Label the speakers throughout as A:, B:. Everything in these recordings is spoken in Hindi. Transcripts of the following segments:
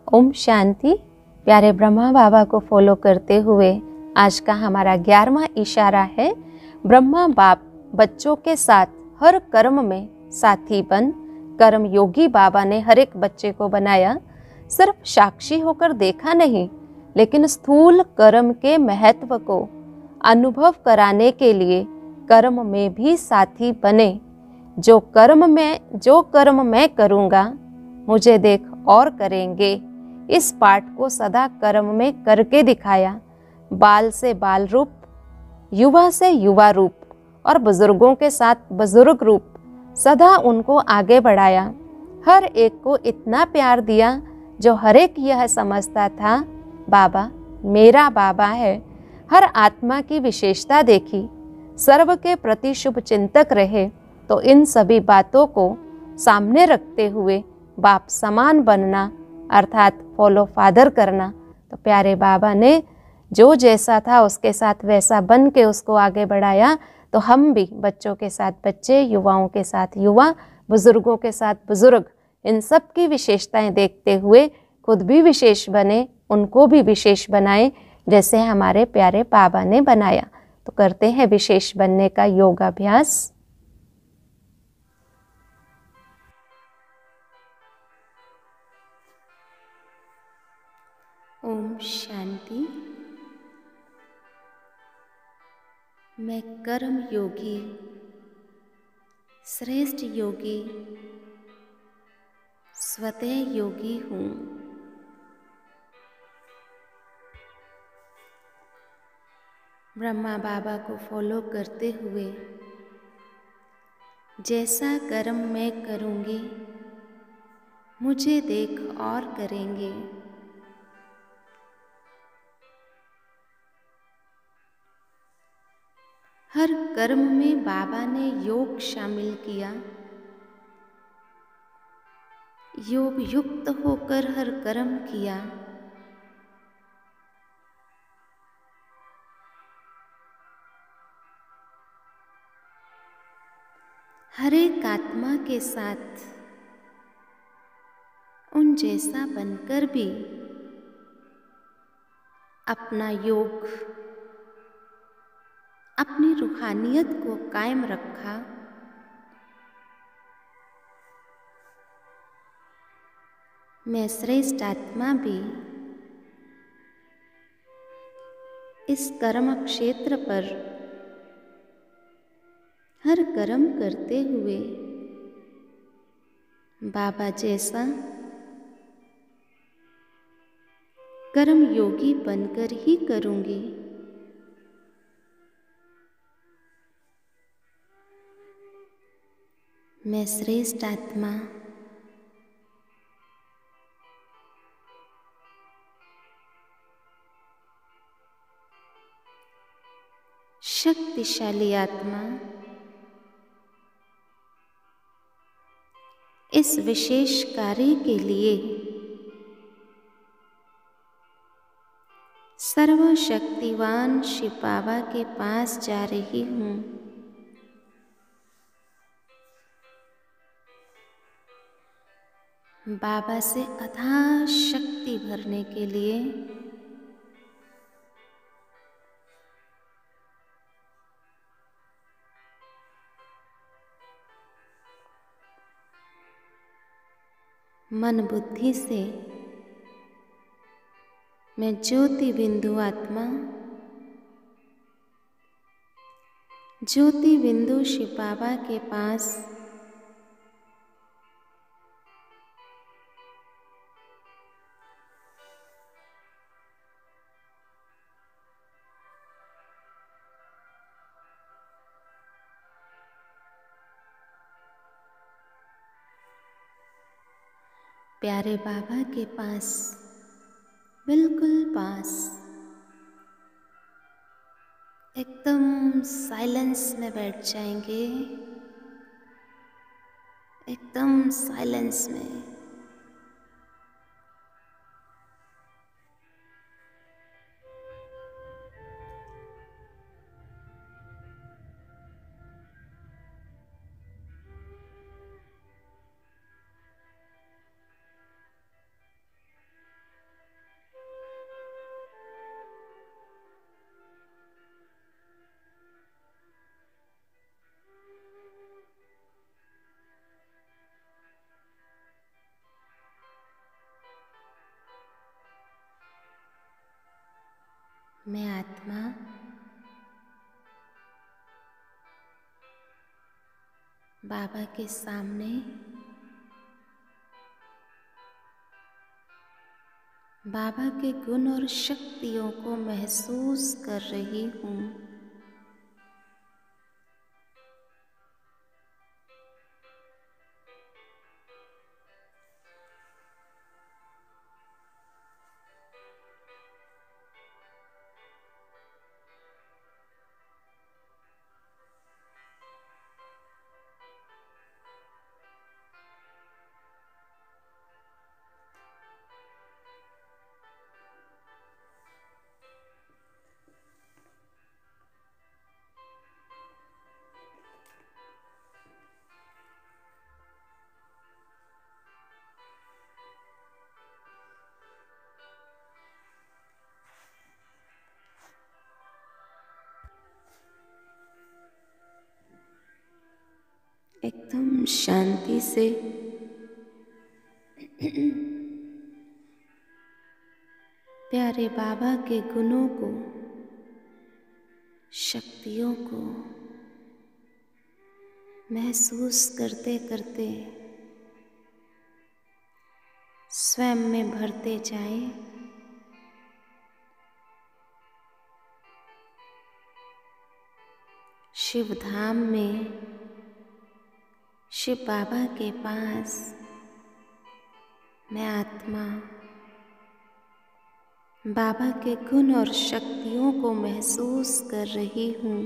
A: ओम शांति। प्यारे ब्रह्मा बाबा को फॉलो करते हुए आज का हमारा 11वां इशारा है, ब्रह्मा बाप बच्चों के साथ हर कर्म में साथी बन। कर्म योगी बाबा ने हर एक बच्चे को बनाया, सिर्फ साक्षी होकर देखा नहीं, लेकिन स्थूल कर्म के महत्व को अनुभव कराने के लिए कर्म में भी साथी बने। जो कर्म मैं करूँगा मुझे देख और करेंगे। इस पाठ को सदा कर्म में करके दिखाया। बाल से बाल रूप, युवा से युवा रूप और बुजुर्गों के साथ बुजुर्ग रूप सदा उनको आगे बढ़ाया। हर एक को इतना प्यार दिया जो हर एक यह समझता था बाबा मेरा बाबा है। हर आत्मा की विशेषता देखी, सर्व के प्रति शुभ चिंतक रहे। तो इन सभी बातों को सामने रखते हुए बाप समान बनना अर्थात फॉलो फादर करना। तो प्यारे बाबा ने जो जैसा था उसके साथ वैसा बन के उसको आगे बढ़ाया। तो हम भी बच्चों के साथ बच्चे, युवाओं के साथ युवा, बुजुर्गों के साथ बुजुर्ग, इन सब की विशेषताएं देखते हुए खुद भी विशेष बने, उनको भी विशेष बनाएं जैसे हमारे प्यारे बाबा ने बनाया। तो करते हैं विशेष बनने का योगाभ्यास। ओम शांति। मैं कर्म योगी, श्रेष्ठ योगी, स्वतः योगी हूँ। ब्रह्मा बाबा को फॉलो करते हुए जैसा कर्म मैं करूँगी मुझे देख और करेंगे। हर कर्म में बाबा ने योग शामिल किया। योग युक्त होकर हर कर्म किया। हर एक आत्मा के साथ उन जैसा बनकर भी अपना योग, अपनी रूहानियत को कायम रखा। मैं श्रेष्ठ आत्मा भी इस कर्म क्षेत्र पर हर कर्म करते हुए बाबा जैसा कर्म योगी बनकर ही करूँगी। मैं श्रेष्ठ आत्मा शक्तिशाली आत्मा इस विशेष कार्य के लिए सर्वशक्तिवान शिव बाबा के पास जा रही हूँ। बाबा से अथाह शक्ति भरने के लिए मन बुद्धि से मैं ज्योति बिंदु आत्मा, ज्योति बिंदु शिव बाबा के पास प्यारे बाबा के पास, बिल्कुल पास, एकदम साइलेंस में बैठ जाएंगे। एकदम साइलेंस में मैं आत्मा बाबा के सामने बाबा के गुण और शक्तियों को महसूस कर रही हूँ। एकदम शांति से प्यारे बाबा के गुणों को, शक्तियों को महसूस करते करते स्वयं में भरते जाएं। शिव धाम में शिव बाबा के पास मैं आत्मा बाबा के गुण और शक्तियों को महसूस कर रही हूँ।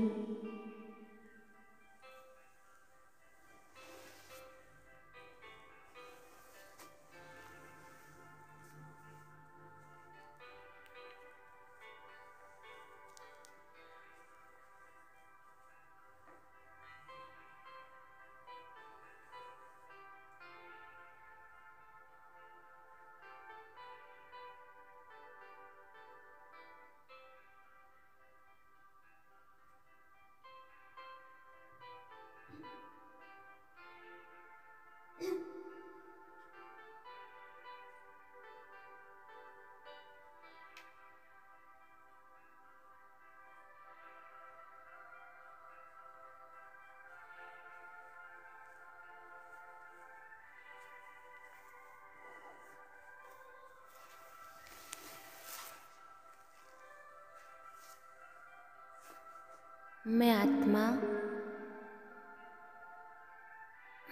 A: मैं आत्मा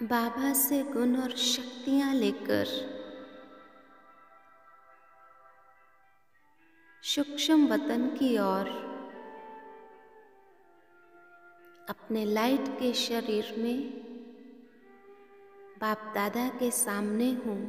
A: बाबा से गुण और शक्तियाँ लेकर सूक्ष्म वतन की ओर अपने लाइट के शरीर में बाप दादा के सामने हूँ।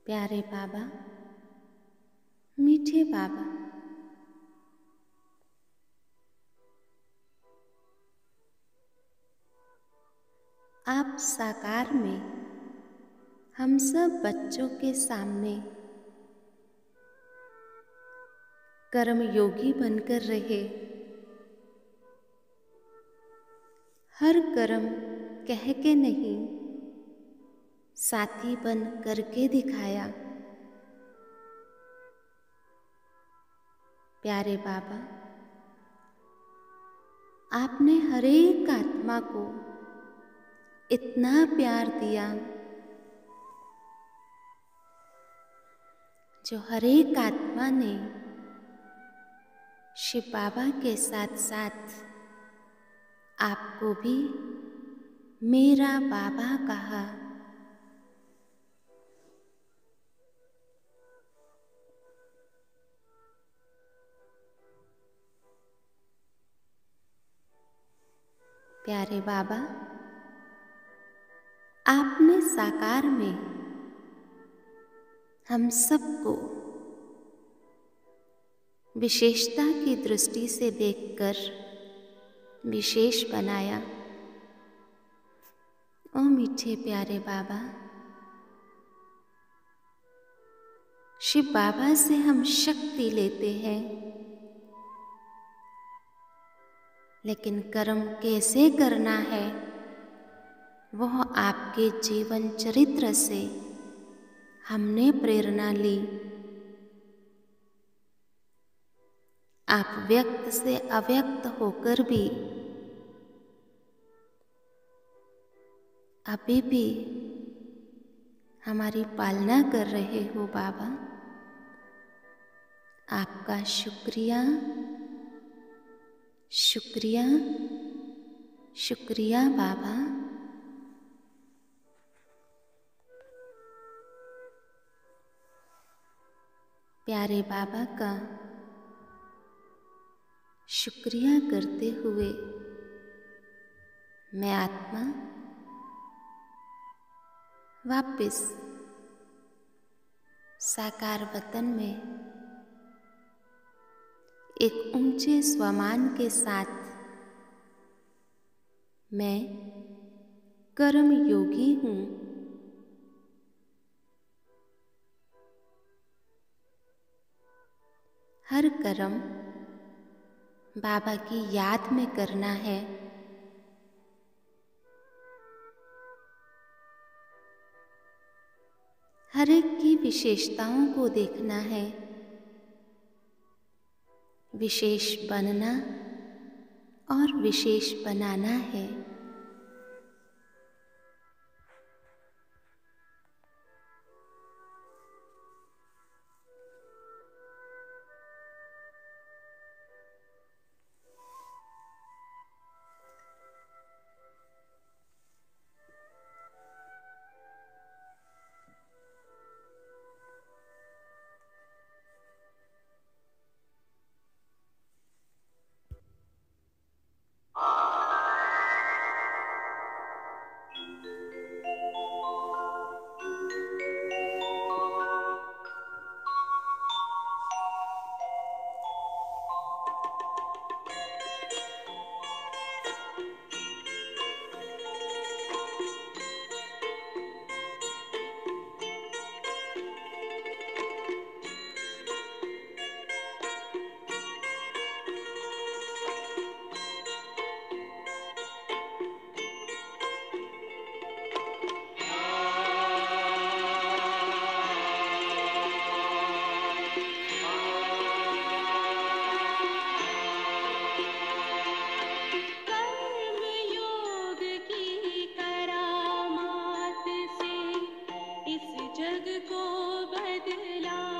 A: प्यारे बाबा, मीठे बाबा, आप साकार में हम सब बच्चों के सामने कर्मयोगी बनकर रहे। हर कर्म कह के नहीं, साथी बन करके दिखाया। प्यारे बाबा, आपने हर एक आत्मा को इतना प्यार दिया जो हर एक आत्मा ने शिव बाबा के साथ साथ आपको भी मेरा बाबा कहा। प्यारे बाबा, आपने साकार में हम सबको विशेषता की दृष्टि से देखकर विशेष बनाया। ओ मीठे प्यारे बाबा, शिव बाबा से हम शक्ति लेते हैं, लेकिन कर्म कैसे करना है वह आपके जीवन चरित्र से हमने प्रेरणा ली। आप व्यक्त से अव्यक्त होकर भी अभी भी हमारी पालना कर रहे हो बाबा। आपका शुक्रिया, शुक्रिया, शुक्रिया बाबा। प्यारे बाबा का शुक्रिया करते हुए मैं आत्मा वापस साकार वतन में एक ऊंचे स्वमान के साथ मैं कर्म योगी हूँ। हर कर्म बाबा की याद में करना है। हर एक की विशेषताओं को देखना है, विशेष बनना और विशेष बनाना है।
B: जग को बदला।